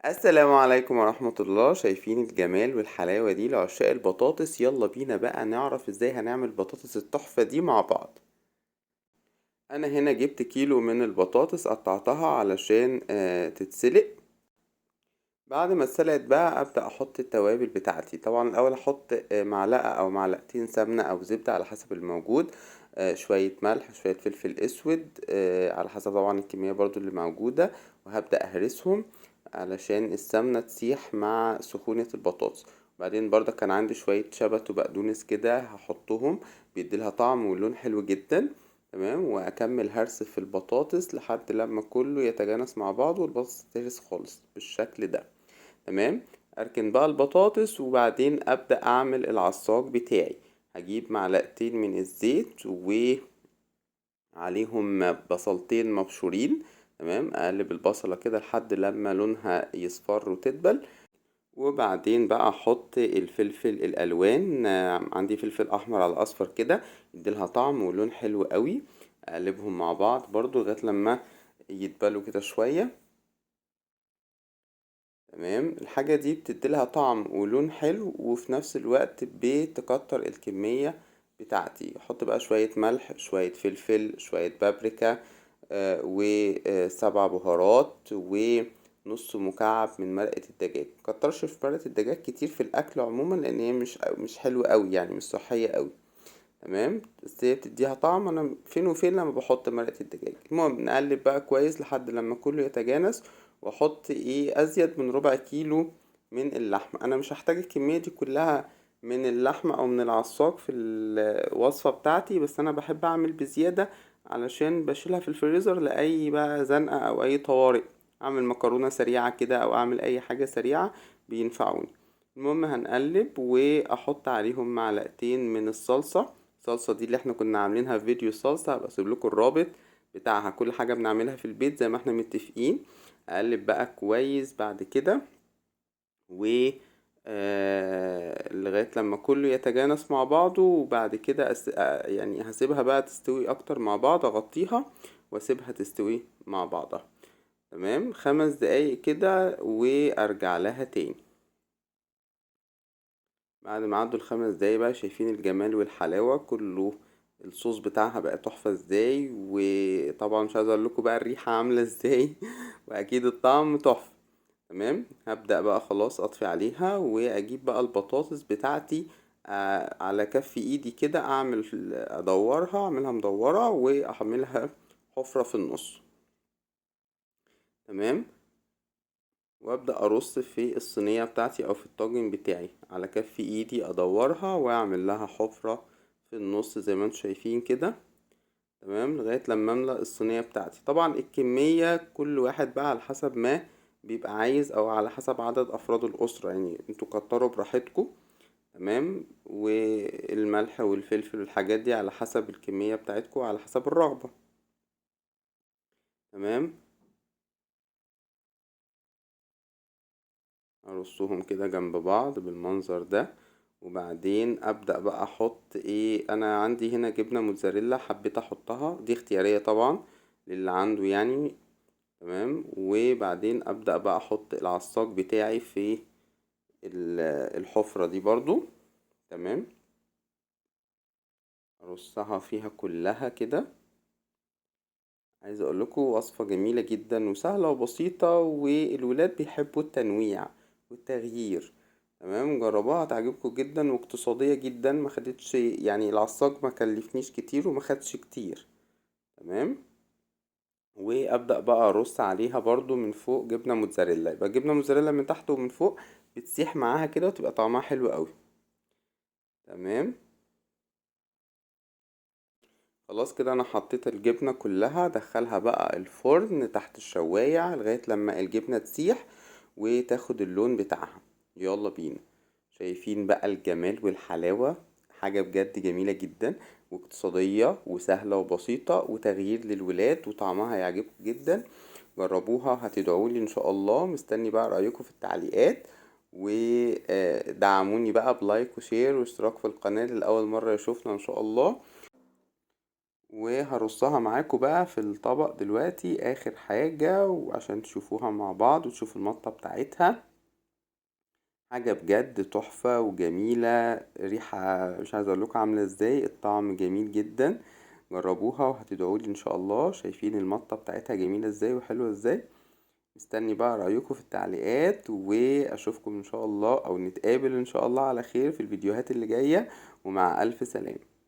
السلام عليكم ورحمة الله. شايفين الجمال والحلاوة دي لعشاق البطاطس؟ يلا بينا بقى نعرف ازاي هنعمل بطاطس التحفة دي مع بعض. انا هنا جبت كيلو من البطاطس، قطعتها علشان تتسلق. بعد ما اتسلقت بقى ابدأ احط التوابل بتاعتي. طبعا الاول احط معلقة او معلقتين سمنة او زبدة على حسب الموجود، شوية ملح، شوية فلفل اسود، على حسب طبعا الكمية برضو اللي موجودة. وهبدأ اهرسهم علشان السمنة تسيح مع سخونة البطاطس. بعدين برضه كان عندي شوية شبت وبقدونس كده هحطهم، بيديلها طعم ولون حلو جدا. تمام، واكمل هرس في البطاطس لحد لما كله يتجانس مع بعضه والبطاطس تهرس خالص بالشكل ده. تمام. اركن بقى البطاطس وبعدين ابدأ اعمل العصاج بتاعي. هجيب معلقتين من الزيت وعليهم بصلتين مبشورين. تمام، اقلب البصلة كده لحد لما لونها يصفر وتدبل. وبعدين بقى احط الفلفل الالوان، عندي فلفل احمر على اصفر كده، يديلها طعم ولون حلو قوي. اقلبهم مع بعض برضو لغايه لما يتبلوا كده شويه. تمام، الحاجة دي بتديلها طعم ولون حلو وفي نفس الوقت بتكتر الكمية بتاعتي. احط بقى شوية ملح، شوية فلفل، شوية بابريكا، وسبع بهارات، ونص مكعب من مرقة الدجاج. مكترش في مرقة الدجاج كتير في الأكل عموما لأن هي مش حلوة أوي، يعني مش صحية أوي. تمام، بس هي بتديها طعم. انا فين وفين لما بحط مرقة الدجاج. المهم نقلب بقى كويس لحد لما كله يتجانس. واحط ازيد من ربع كيلو من اللحمة. انا مش هحتاج الكمية دي كلها من اللحمة او من العصاق في الوصفة بتاعتي، بس انا بحب اعمل بزيادة علشان بشيلها في الفريزر لأي بقى زنقة او اي طوارئ. اعمل مكرونة سريعة كده او اعمل اي حاجة سريعة بينفعوني. المهم هنقلب واحط عليهم معلقتين من الصلصة دي اللي احنا كنا عاملينها في فيديو الصلصة. هبقى اسيب لكم الرابط بتاعها. كل حاجة بنعملها في البيت زي ما احنا متفقين. اقلب بقى كويس بعد كده و لغاية لما كله يتجانس مع بعضه. وبعد كده يعني هسيبها بقى تستوي اكتر مع بعض، اغطيها واسيبها تستوي مع بعضها. تمام، 5 دقايق كده وارجع لها تاني. بعد ما عدوا ال5 دقايق بقى، شايفين الجمال والحلاوة كله؟ الصوص بتاعها بقى تحفة ازاي. وطبعا مش عايز اقول لكم بقى الريحة عاملة ازاي واكيد الطعم تحفة. تمام، هبدأ بقى خلاص اطفي عليها واجيب بقى البطاطس بتاعتي. على كف ايدي كده اعملها مدورة واعملها حفرة في النص. تمام، وابدأ ارص في الصينية بتاعتي او في الطاجن بتاعي على كف ايدي، ادورها واعمل لها حفرة في النص زي ما انتم شايفين كده. تمام، لغاية لما املأ الصينية بتاعتي. طبعا الكمية كل واحد بقى على حسب ما بيبقى عايز او على حسب عدد افراد الاسرة، يعني انتوا كتروا براحتكم. تمام، والملح والفلفل والحاجات دي على حسب الكمية بتاعتكم، على حسب الرغبة. تمام، ارصهم كده جنب بعض بالمنظر ده. وبعدين ابدا بقى احط انا عندي هنا جبنه موتزاريلا، حبيت احطها، دي اختياريه طبعا للي عنده يعني. تمام، وبعدين ابدا بقى احط العصاج بتاعي في الحفره دي برضو. تمام، ارصها فيها كلها كده. عايز اقول لكم وصفه جميله جدا وسهله وبسيطه، والولاد بيحبوا التنويع والتغيير. تمام، جربوها هتعجبكم جدا واقتصاديه جدا. ما خدتش يعني العصاج ما كلفنيش كتير وما خدش كتير. تمام، وابدا بقى ارص عليها برضو من فوق جبنه موتزاريلا. يبقى جبنه موتزاريلا من تحت ومن فوق، بتسيح معاها كده وتبقى طعمها حلو قوي. تمام، خلاص كده انا حطيت الجبنة كلها. دخلها بقى الفرن تحت الشواية لغاية لما الجبنة تسيح وتاخد اللون بتاعها. يلا بينا. شايفين بقى الجمال والحلاوة؟ حاجة بجد جميلة جدا واقتصادية وسهلة وبسيطة وتغيير للولاد وطعمها هيعجبكم جدا. جربوها هتدعولي ان شاء الله. مستني بقى رأيكم في التعليقات. ودعموني بقى بلايك وشير واشتراك في القناة لأول مرة يشوفنا ان شاء الله. وهرصها معاكم بقى في الطبق دلوقتي اخر حاجة، وعشان تشوفوها مع بعض وتشوفوا المطة بتاعتها. حاجة بجد تحفة وجميلة، ريحة مش عايز اقولكوا عاملة ازاي، الطعم جميل جدا. جربوها وهتدعولي ان شاء الله. شايفين المطة بتاعتها جميلة ازاي وحلوة ازاي؟ مستني بقى رأيكم في التعليقات، واشوفكم ان شاء الله او نتقابل ان شاء الله على خير في الفيديوهات اللي جاية. ومع الف سلامة.